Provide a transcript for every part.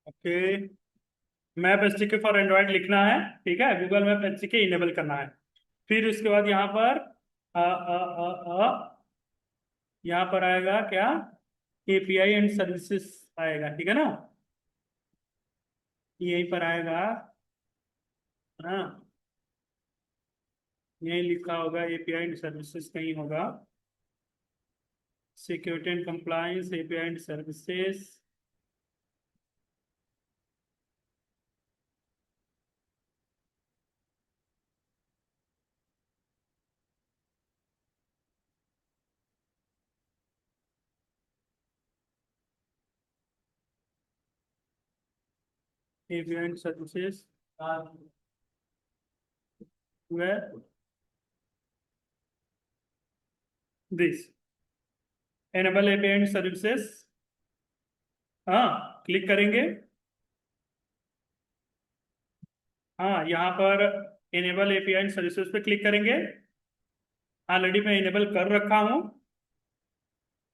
Okay. Map SDK for Android लिखना है। ठीक है, गूगल मैप एसडीके इनेबल करना है। फिर उसके बाद यहाँ पर यहाँ पर आएगा क्या, एपीआई एंड सर्विसेज आएगा, ठीक है ना। यहीं पर आएगा। हाँ, यहीं लिखा होगा एपीआई एंड सर्विसेज कहीं होगा। Security and compliance API and services. API and services where this enable API and services। हाँ, क्लिक करेंगे। हाँ, यहाँ पर इनेबल एपीआई एंड सर्विसेज पे क्लिक करेंगे। ऑलरेडी मैं इनेबल कर रखा हूँ,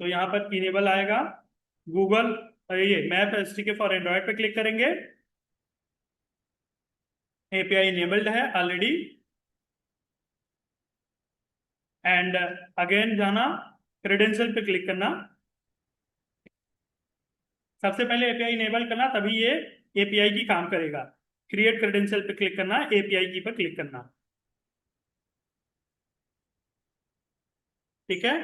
तो यहाँ पर इनेबल आएगा। गूगल ये मैप एसडीके फॉर एंड्रॉइड पे क्लिक करेंगे। एपीआई इनेबल्ड है ऑलरेडी। एंड अगेन जाना, क्रेडेंशियल पे क्लिक करना। सबसे पहले एपीआई इनेबल करना, तभी ये एपीआई की काम करेगा। क्रिएट क्रेडेंशियल पे क्लिक करना, एपीआई की पर क्लिक करना। ठीक है।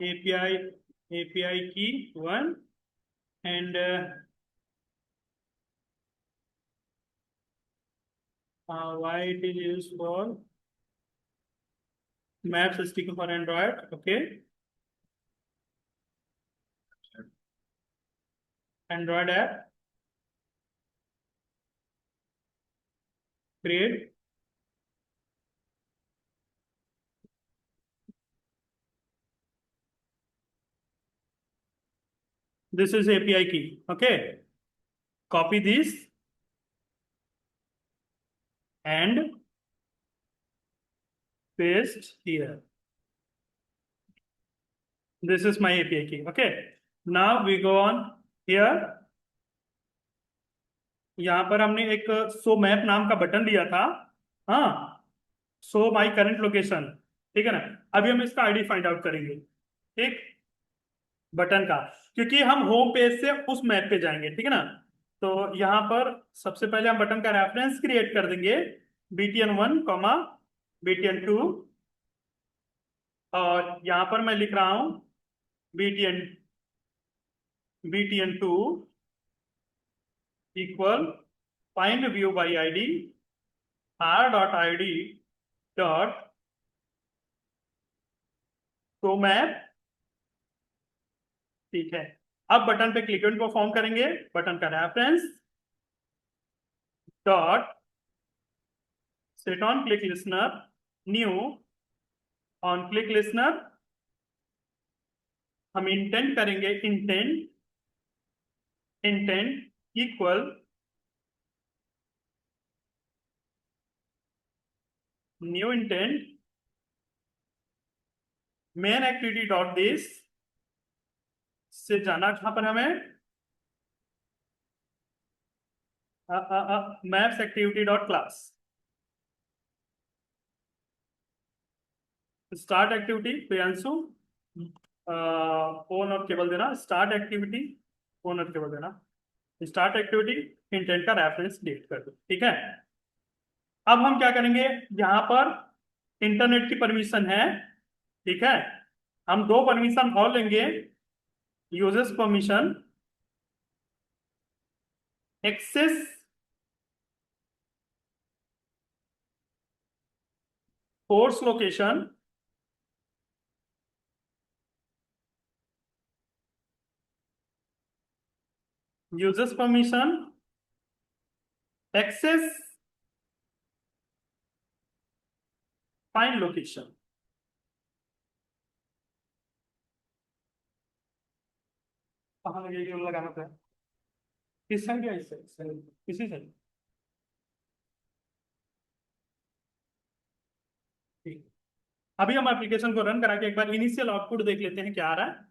एपीआई एपीआई की one and why it is used for maps stick for Android. Okay, Android app create। This is API key. Okay, copy this and paste here. This is my API key. Okay, now we go on here। यहाँ पर हमने एक show map नाम का button दिया था। हाँ, show my current location. ठीक है ना। अभी हम इसका आईडी फाइंड आउट करेंगे। ठीक, बटन का, क्योंकि हम होम पेज से उस मैप पे जाएंगे, ठीक है ना। तो यहाँ पर सबसे पहले हम बटन का रेफरेंस क्रिएट कर देंगे, BTN1 कॉमा BTN2। और यहाँ पर मैं लिख रहा हूँ BTN BTN2 equal find view by ID r.id dot तो मैप। ठीक है, अब बटन पे क्लिक इनको फॉर्म करेंगे। बटन का reference dot set on click listener new on click listener. हम इंटेंट करेंगे, intent intent equal new intent main activity dot this से जाना कहां पर हमें, maps activity dot class. Start activity Priyanshu phone और केबल देना। स्टार्ट एक्टिविटी फोन और केबल देना। स्टार्ट एक्टिविटी इंटेंट का रेफरेंस डिलीट कर दो। ठीक है, अब हम क्या करेंगे, यहां पर इंटरनेट की परमिशन है। ठीक है, हम दो परमिशन और लेंगे। Users permission access force location users permission access find location. कहाँ लगेगी लगाना था, किस साइड या इस साइड, किसी साइड। ठीक, अभी हम एप्लीकेशन को रन करा के एक बार इनिशियल आउटपुट देख लेते हैं क्या आ रहा है।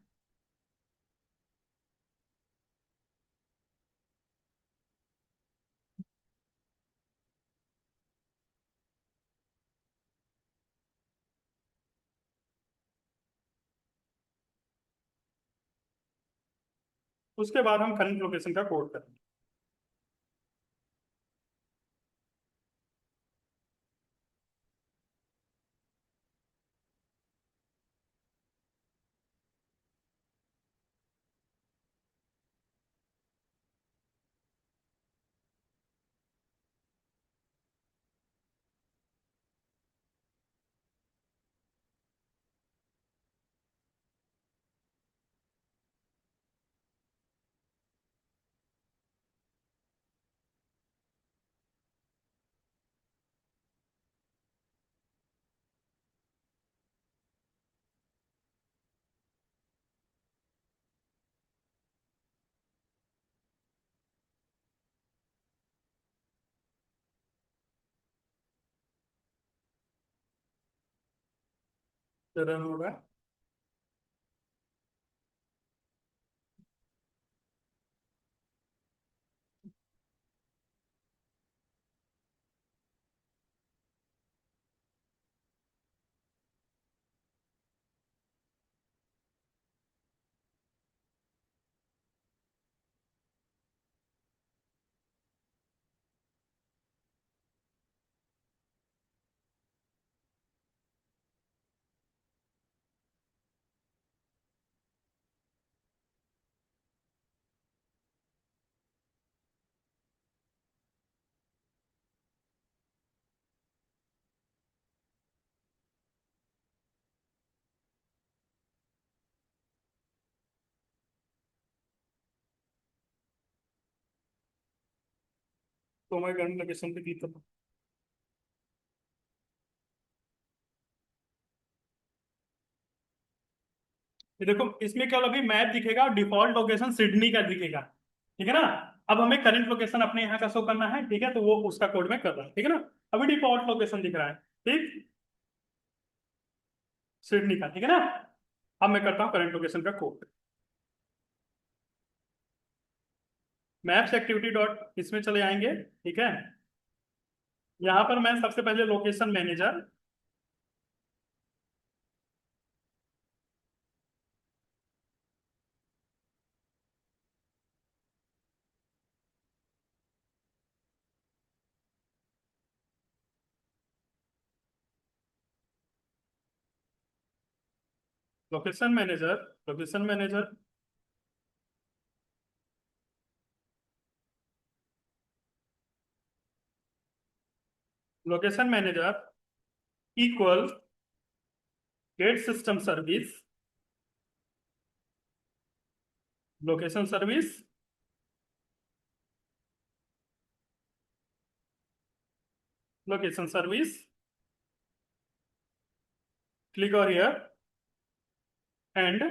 उसके बाद हम करंट लोकेशन का कोड करेंगे। तो रन होगा। तो मैं करंट लोकेशन पे दी तो ये देखो इसमें केवल अभी मैप दिखेगा और डिफॉल्ट लोकेशन सिडनी का दिखेगा। ठीक है ना। अब हमें करंट लोकेशन अपने यहाँ का शो करना है, ठीक है, तो वो उसका कोड में कर रहा है, ठीक है ना। अभी डिफॉल्ट लोकेशन दिख रहा है, ठीक, सिडनी का, ठीक है ना। अब मैं करता हूँ करंट लोकेशन का कोड। मैप्स एक्टिविटी डॉट इसमें चले आएंगे, ठीक है। यहाँ पर मैं सबसे पहले location manager, location manager, location manager, location manager equal get system service, location service, location service, click और हियर एंड,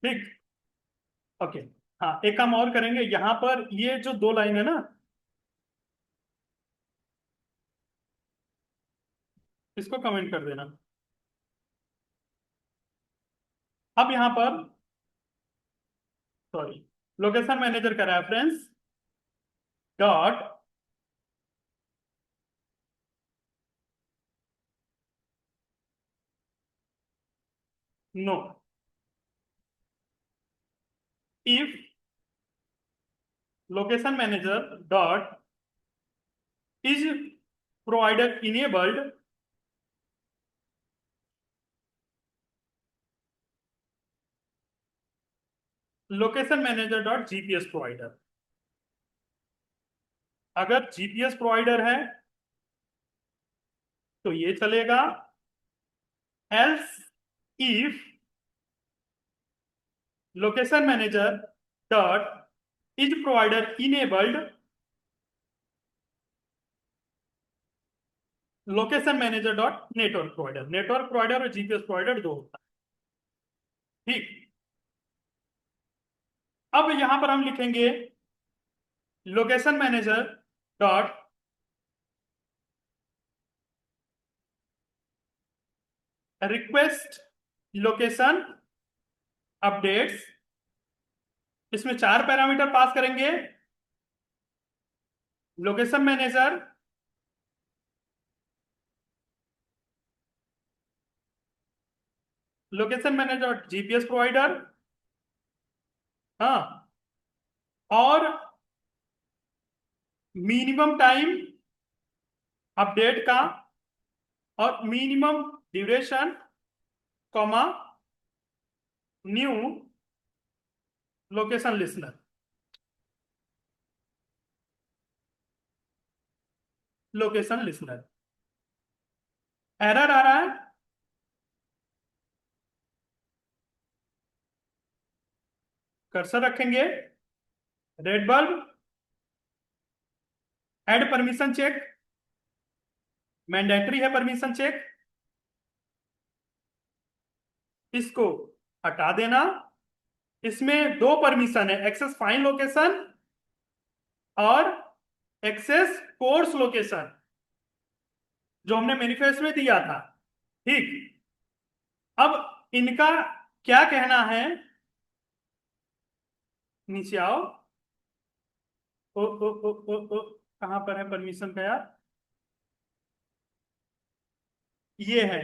ठीक, ओके। हाँ एक काम और करेंगे, यहाँ पर ये जो दो लाइन है ना, इसको कमेंट कर देना। अब यहाँ पर सॉरी, लोकेशन मैनेजर का reference dot know if location manager dot is provider enabled, location manager dot GPS provider. अगर जीपीएस प्रोवाइडर है तो ये चलेगा, else if location manager dot is provider enabled, location manager dot network provider. Network provider और GPS provider दो होता है, ठीक। अब यहां पर हम लिखेंगे location manager dot request location updates, इसमें 4 पैरामीटर पास करेंगे। Location manager, location manager GPS provider, हाँ, और मिनिमम टाइम अपडेट का, और minimum duration, comma, new location listener. Location listener error आ रहा है, कर्सर रखेंगे, red bulb, add permission check, mandatory है परमिशन चेक, इसको हटा देना। इसमें 2 परमिशन है, एक्सेस फाइन लोकेशन और एक्सेस कोर्स लोकेशन, जो हमने मैनिफेस्ट में दिया था। ठीक, अब इनका क्या कहना है, नीचे आओ। ओ ओ ओ ओ ओ कहां पर है परमिशन का यार, ये है।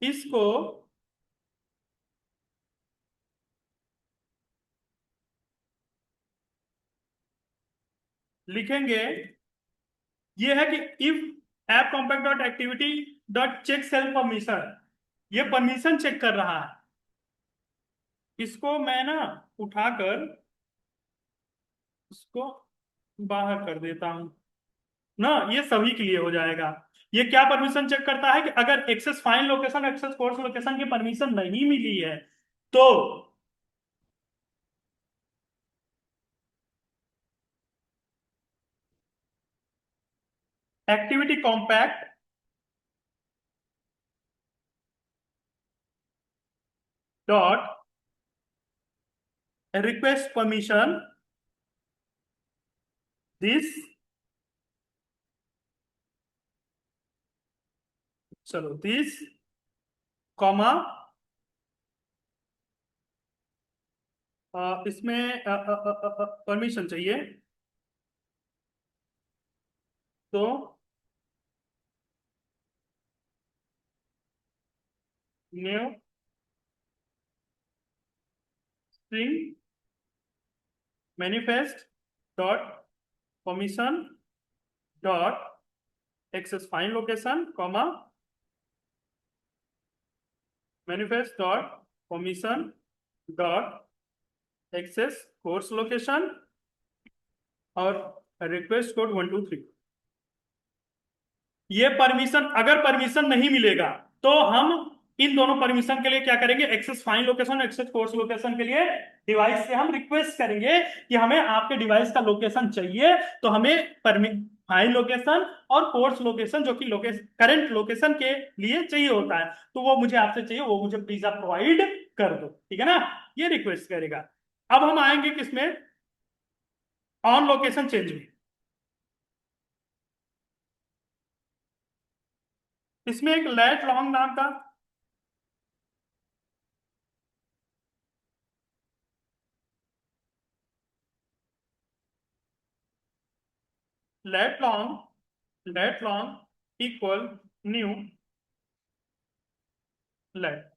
इसको लिखेंगे, ये है कि if app compact dot activity dot check self permission, ये परमिशन चेक कर रहा है। इसको मैं ना उठाकर इसको बाहर कर देता हूं ना, ये सभी के लिए हो जाएगा। ये क्या परमिशन चेक करता है कि अगर access fine location, access coarse location की परमिशन नहीं मिली है तो activity compact dot request permission this, चलो दिस, कॉमा, इसमें परमिशन चाहिए तो new string manifest dot permission dot access fine location, comma, manifest dot permission dot access coarse location और रिक्वेस्ट कोड 123। ये परमिशन, अगर परमिशन नहीं मिलेगा तो हम इन दोनों परमिशन के लिए क्या करेंगे, access fine location, access coarse location के लिए डिवाइस से हम रिक्वेस्ट करेंगे कि हमें आपके डिवाइस का लोकेशन चाहिए, तो हमें फाइन लोकेशन और कोर्स लोकेशन, जो कि करंट लोकेशन के लिए चाहिए होता है, तो वो मुझे आपसे चाहिए, वो मुझे प्लीज आप प्रोवाइड कर दो। ठीक है ना, ये रिक्वेस्ट करेगा। अब हम आएंगे किसमें, ऑन लोकेशन चेंज में। इसमें एक लेट लॉन्ग नाम का let long equal new let,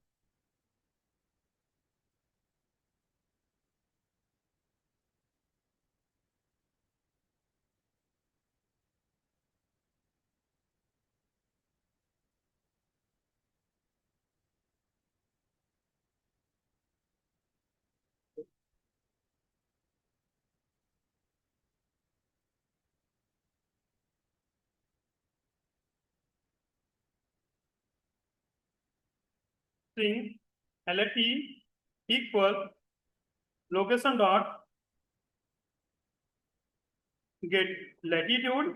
string let equal location dot get latitude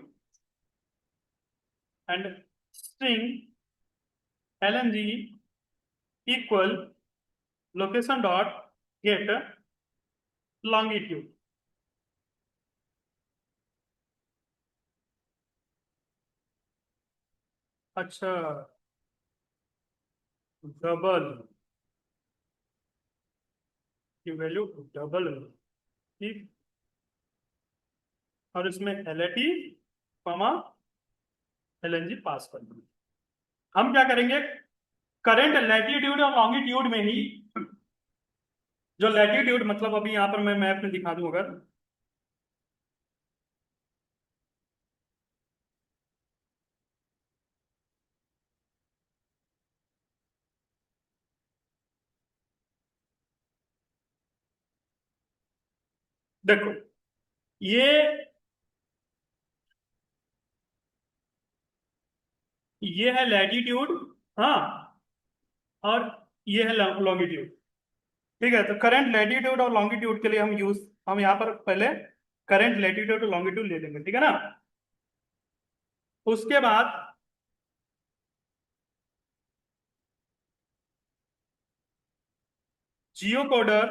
and string lng equal location dot get longitude। अच्छा, डबल की वैल्यू डबल है, ठीक। और इसमें L A T comma L N G पास कर दूंगी। हम क्या करेंगे, करंट लैटिट्यूड और लॉन्गिट्यूड में ही, जो लैटिट्यूड मतलब अभी यहां पर मैं मैप में दिखा दूं अगर, देखो ये ये है लैटिट्यूड, हाँ, और ये है लॉन्गिट्यूड। ठीक है, तो करंट लैटिट्यूड और लॉन्गिट्यूड के लिए हम यहाँ पर पहले करंट लैटिट्यूड और लॉन्गिट्यूड ले लेंगे, ठीक है ना। उसके बाद geocoder,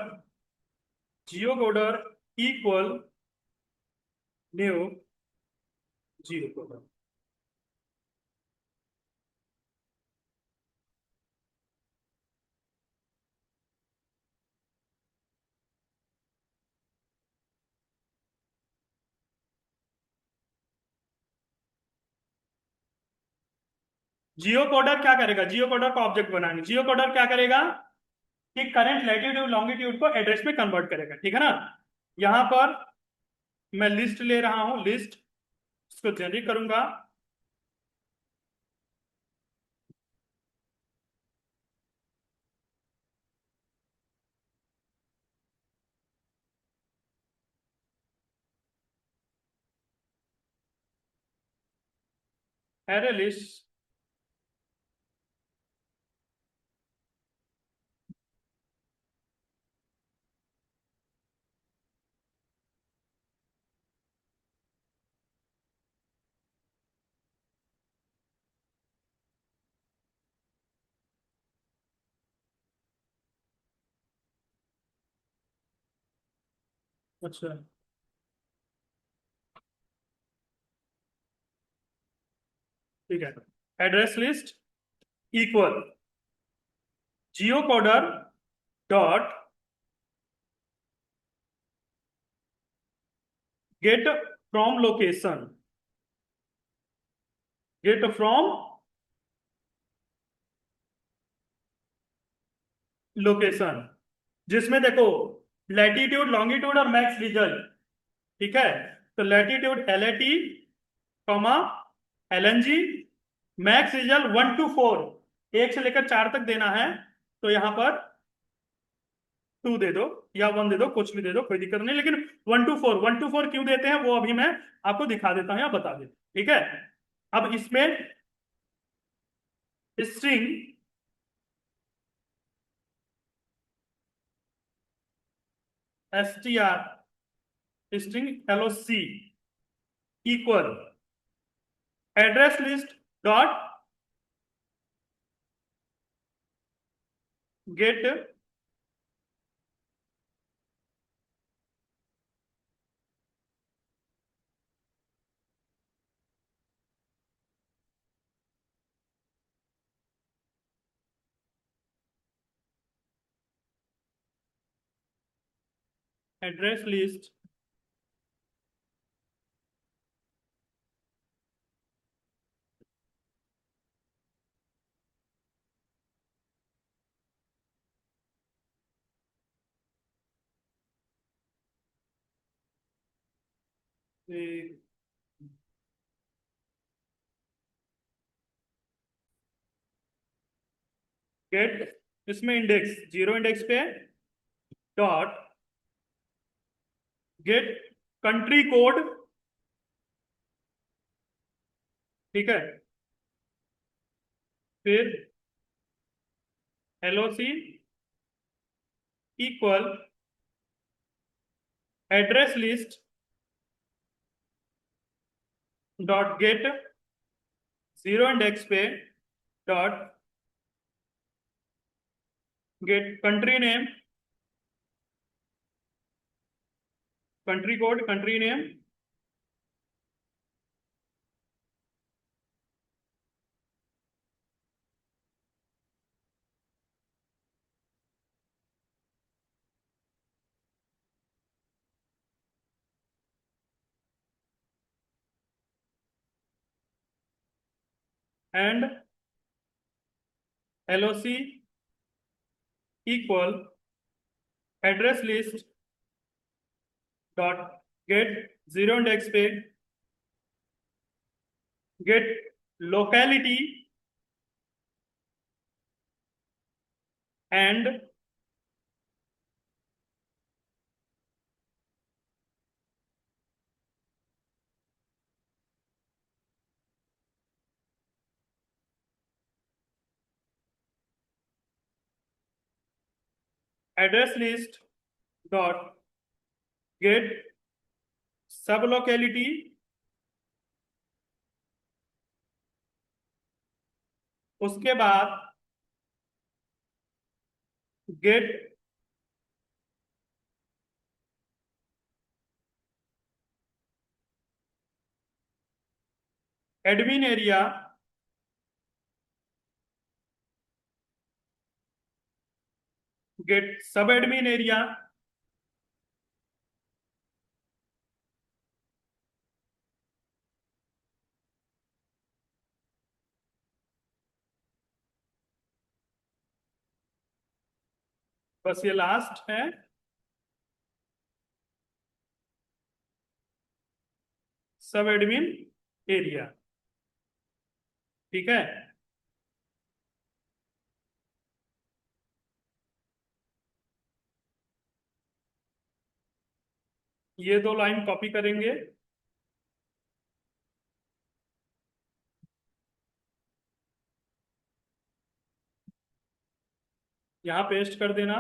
geocoder equal new geocoder. Geocoder क्या करेगा, जियो कोडर का ऑब्जेक्ट बनाएंगे, जियो कोडर क्या करेगा कि करंट लैटिट्यूड लॉन्गिट्यूड को एड्रेस में कन्वर्ट करेगा, ठीक है ना। यहां पर मैं लिस्ट ले रहा हूं, लिस्ट, इसको जनरेट करूंगा। एरे लिस्ट, अच्छा, ठीक है, address list equal geo coder dot get from location, get from location, जिसमें देखो लैटिट्यूड लॉन्गिट्यूड और मैक्स रिजल्ट, ठीक है। तो latitude L A T comma L N G, max result 1 to 4, 1 से लेकर 4 तक देना है। तो यहां पर 2 दे दो या 1 दे दो, कुछ भी दे दो, कोई दिक्कत नहीं, लेकिन 1 to 4, 1 to 4 क्यों देते हैं वो अभी मैं आपको दिखा देता हूं या बता देता हूं, ठीक है। अब इसमें string S T R, string L O C equal address list dot get address list get, इसमें इंडेक्स 0 इंडेक्स पे डॉट गेट कंट्री कोड, ठीक है, फिर LOC equal address list dot get 0 index पे dot get country name, country code, country name, and LOC equal address list dot get zero index पे get locality and address list dot get sub locality उसके बाद gate admin area gate सब admin area बस ये last है सब admin area. ठीक है। ये दो लाइन कॉपी करेंगे, यहां पेस्ट कर देना।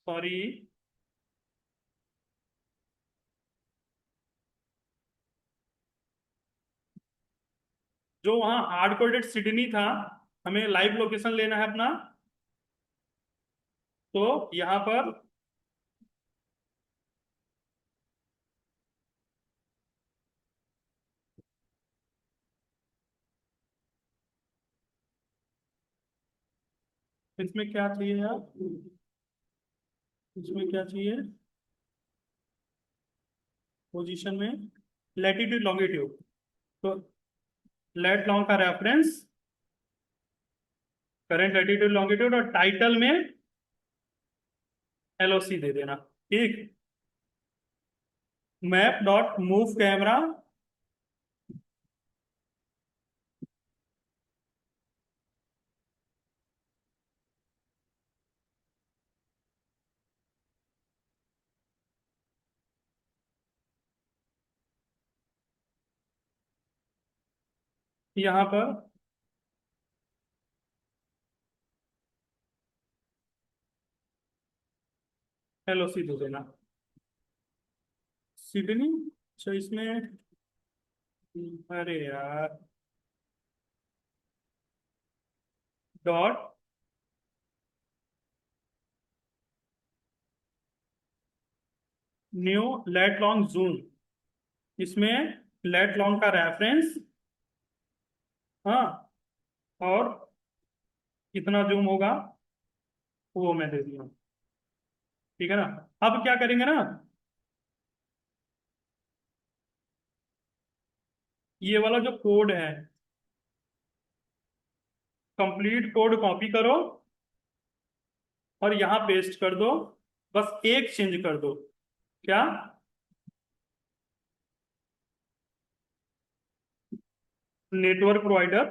सॉरी, जो वहां हार्ड कोडेड सिडनी था, हमें लाइव लोकेशन लेना है अपना, तो यहां पर इसमें क्या चाहिए यार, इसमें क्या चाहिए पोजीशन में, लैटिट्यूड लॉन्गिट्यूड, तो लेट लॉन्ग का रेफरेंस करंट लैटिट्यूड लॉन्गिट्यूड और टाइटल में LOC दे देना। ठीक। मैप डॉट मूव कैमरा यहां पर LOC दे देना सिडनी। अच्छा इसमें, अरे यार, dot new lat long zoom, इसमें लेट लॉन्ग का रेफरेंस, हाँ, और कितना जूम होगा वो मैं दे दिया। ठीक है ना। अब क्या करेंगे ना, ये वाला जो कोड है, कंप्लीट कोड कॉपी करो और यहां पेस्ट कर दो, बस एक चेंज कर दो। क्या? Network provider.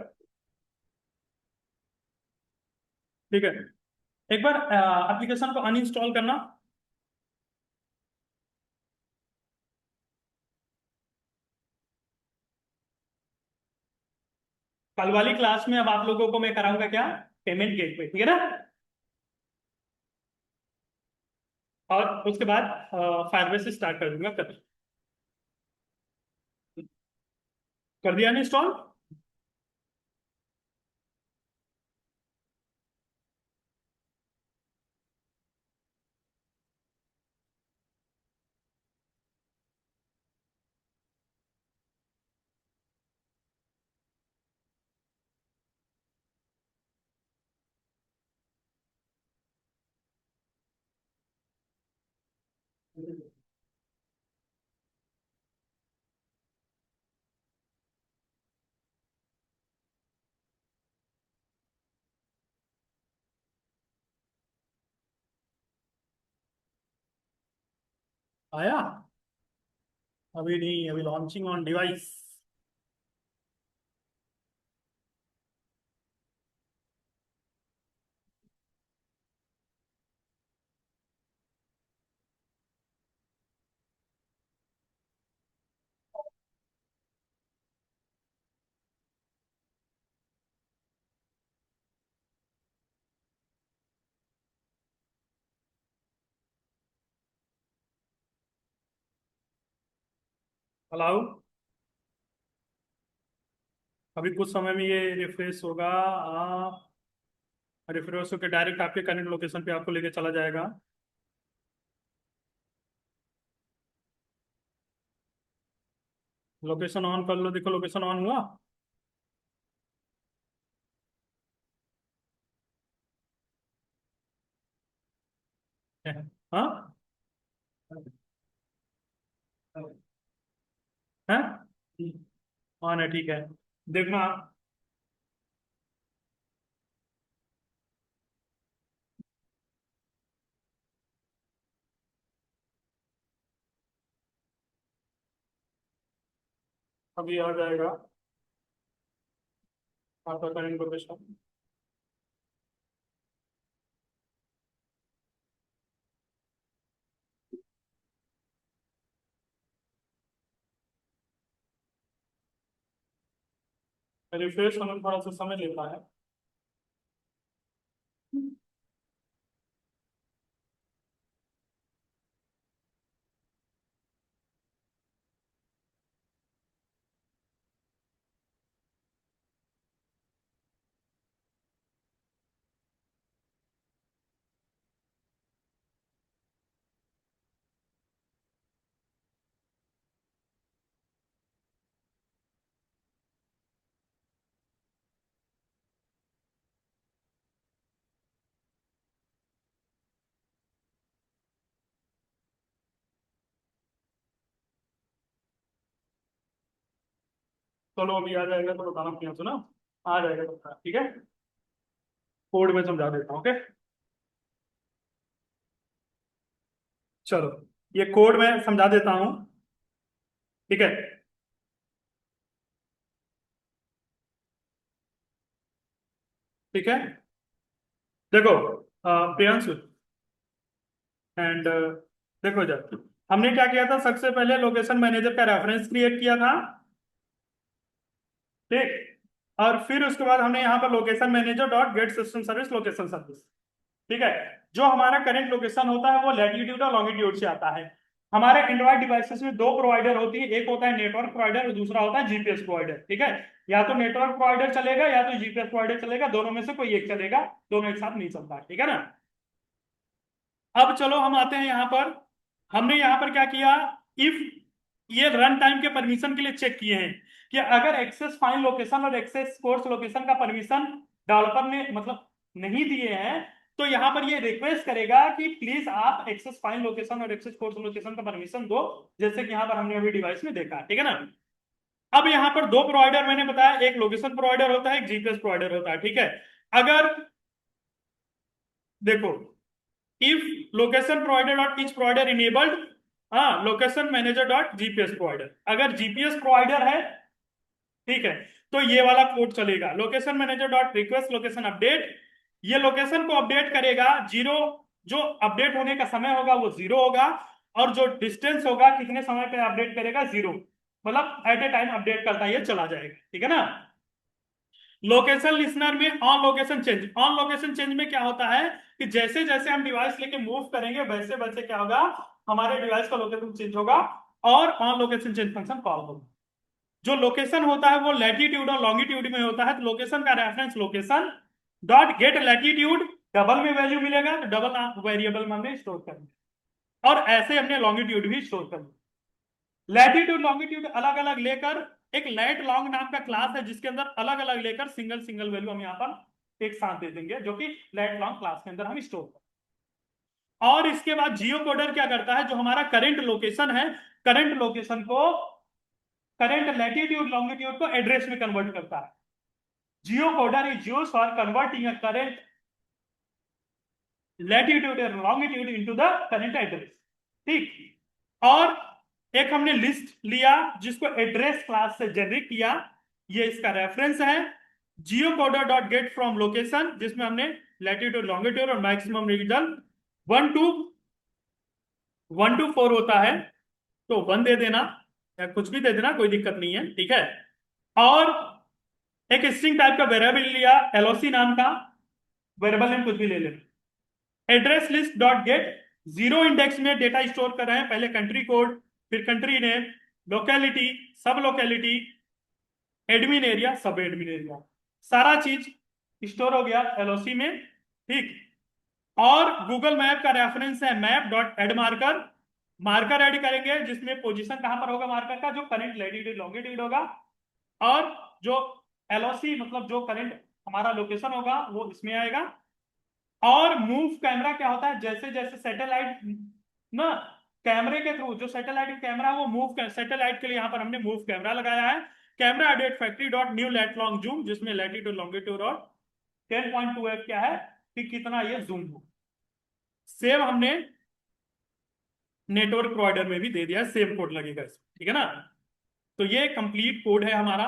ठीक है। एक बार एप्लीकेशन को अनइंस्टॉल करना। कल वाली क्लास में अब आप लोगों को मैं कराऊंगा क्या, पेमेंट गेटवे, ठीक है ना। और उसके बाद फायरबेस से स्टार्ट कर दूंगा। कर दिया ना इंस्टॉल। आया? अभी नहीं, अभी लॉन्चिंग ऑन डिवाइस। अलाउ। अभी कुछ समय में ये रिफ्रेश होगा। रिफ्रेश होकर डायरेक्ट आपके करंट लोकेशन पे आपको लेके चला जाएगा। लोकेशन ऑन कर लो, देखो लोकेशन ऑन हुआ। हाँ। है। ऑन है, ठीक है। देखना। अभी आ जाएगा आपका करंट लोकेशन। रिफ्रेश होने में थोड़ा सा समय लेता है। चलो अभी आ जाएगा तो बताना अपने यहाँ से ना। आ जाएगा पक्का, ठीक है। कोड में समझा देता हूँ, ओके। चलो, ये कोड में समझा देता हूँ, ठीक है। ठीक है। देखो प्रियांशु एंड देखो जब हमने क्या किया था, सबसे पहले लोकेशन मैनेजर का रेफरेंस क्रिएट किया था, ठीक। और फिर उसके बाद हमने यहाँ पर location manager dot gate system service location service, ठीक है। जो हमारा करंट लोकेशन होता है वो लैटिट्यूड और लॉन्गिट्यूड से आता है। हमारे एंड्रॉइड डिवाइसेस में दो प्रोवाइडर होती है, एक होता है नेटवर्क प्रोवाइडर और दूसरा होता है जीपीएस प्रोवाइडर, ठीक है। या तो नेटवर्क प्रोवाइडर चलेगा या तो जीपीएस प्रोवाइडर चलेगा, दोनों में से कोई एक चलेगा, दोनों एक साथ नहीं चलता, ठीक है ना। अब चलो हम आते हैं यहाँ पर। हमने यहाँ पर क्या किया, इफ ये रन टाइम के परमिशन के लिए चेक किए हैं कि अगर एक्सेस फाइल लोकेशन और एक्सेस कोर्स लोकेशन का परमिशन डेवलपर ने मतलब नहीं दिए हैं, तो यहाँ पर ये रिक्वेस्ट करेगा कि प्लीज आप एक्सेस फाइल लोकेशन और एक्सेस कोर्स लोकेशन का परमिशन दो, जैसे कि यहाँ पर हमने अभी डिवाइस में देखा, ठीक है ना। अब यहाँ पर दो प्रोवाइडर मैंने बताया, एक लोकेशन प्रोवाइडर होता है, एक जीपीएस प्रोवाइडर होता है, ठीक है। अगर देखो, if location provider dot each provider enabled, हाँ location manager dot GPS provider, अगर जीपीएस प्रोवाइडर है, ठीक है, तो ये वाला कोड चलेगा, location manager dot request location update. ये लोकेशन को अपडेट करेगा जीरो, जो अपडेट होने का समय होगा वो जीरो होगा, और जो डिस्टेंस होगा कितने समय पे अपडेट करेगा, जीरो, मतलब एट ए टाइम अपडेट करता है, ये चला जाएगा, ठीक है ना। लोकेशन लिसनर में on location change, on location change में क्या होता है कि जैसे जैसे हम डिवाइस लेके मूव करेंगे वैसे वैसे क्या होगा, हमारे डिवाइस का लोकेशन चेंज होगा और on location change function call होगा। जो लोकेशन होता है वो लैटिट्यूड और लॉन्गिट्यूड में होता है, तो लोकेशन का reference location dot gate latitude, double में वैल्यू मिलेगा तो डबल वेरिएबल में हमने स्टोर कर दिया, और ऐसे हमने लॉन्गिट्यूड भी स्टोर कर दिया। लैटिट्यूड लॉन्गिट्यूड अलग अलग लेकर एक लेट लॉन्ग नाम का क्लास है जिसके अंदर अलग अलग लेकर सिंगल सिंगल वैल्यू हम यहाँ पर एक साथ दे देंगे, जो कि लेट लॉन्ग क्लास के अंदर हम स्टोर करें। और इसके बाद जियो कोडर क्या करता है, जो हमारा करंट लोकेशन है, करंट लोकेशन को, करंट लैटिट्यूड लॉन्गिट्यूड को एड्रेस में कन्वर्ट करता है। Geocoder is used for converting a current latitude और longitude into the current address, ठीक। और एक हमने लिस्ट लिया जिसको एड्रेस क्लास से जनरेट किया, ये इसका रेफरेंस है। जियोकोडर डॉट गेट फ्रॉम लोकेशन, जिसमें हमने लैटिट्यूड लॉन्गिट्यूड और मैक्सिमम रीजन 1 to 4 होता है, तो 1 दे देना या कुछ भी दे देना, कोई दिक्कत नहीं है, ठीक है। और एक स्ट्रिंग टाइप का वेरिएबल लिया एलओसी नाम का, वेरिएबल नेम कुछ भी ले लेना। Address list dot get, zero index में डेटा स्टोर कर रहे हैं, पहले कंट्री कोड, फिर country name, locality, sub locality, admin area, sub admin area, सारा चीज स्टोर हो गया एलओसी में, ठीक। और गूगल मैप का रेफरेंस है map dot add marker, marker add करेंगे जिसमें पोजीशन कहां पर होगा मार्कर का, जो करंट लैटिट्यूड लॉन्गिट्यूड होगा, और जो एलओसी मतलब जो करंट हमारा लोकेशन होगा वो इसमें आएगा। और मूव कैमरा क्या होता है, जैसे जैसे सैटेलाइट ना, कैमरे के थ्रू जो सैटेलाइट कैमरा वो मूव, सैटेलाइट के लिए यहां पर हमने मूव कैमरा लगाया है। Camera added factory dot new lat long zoom, जिसमें लैटिट्यूड लॉन्गिट्यूड और 10.2f क्या है कि कितना ये जूम हो। सेव हमने नेटवर्क प्रोवाइडर में भी दे दिया, सेम कोड लगेगा इसमें, ठीक है ना। तो ये कंप्लीट कोड है हमारा।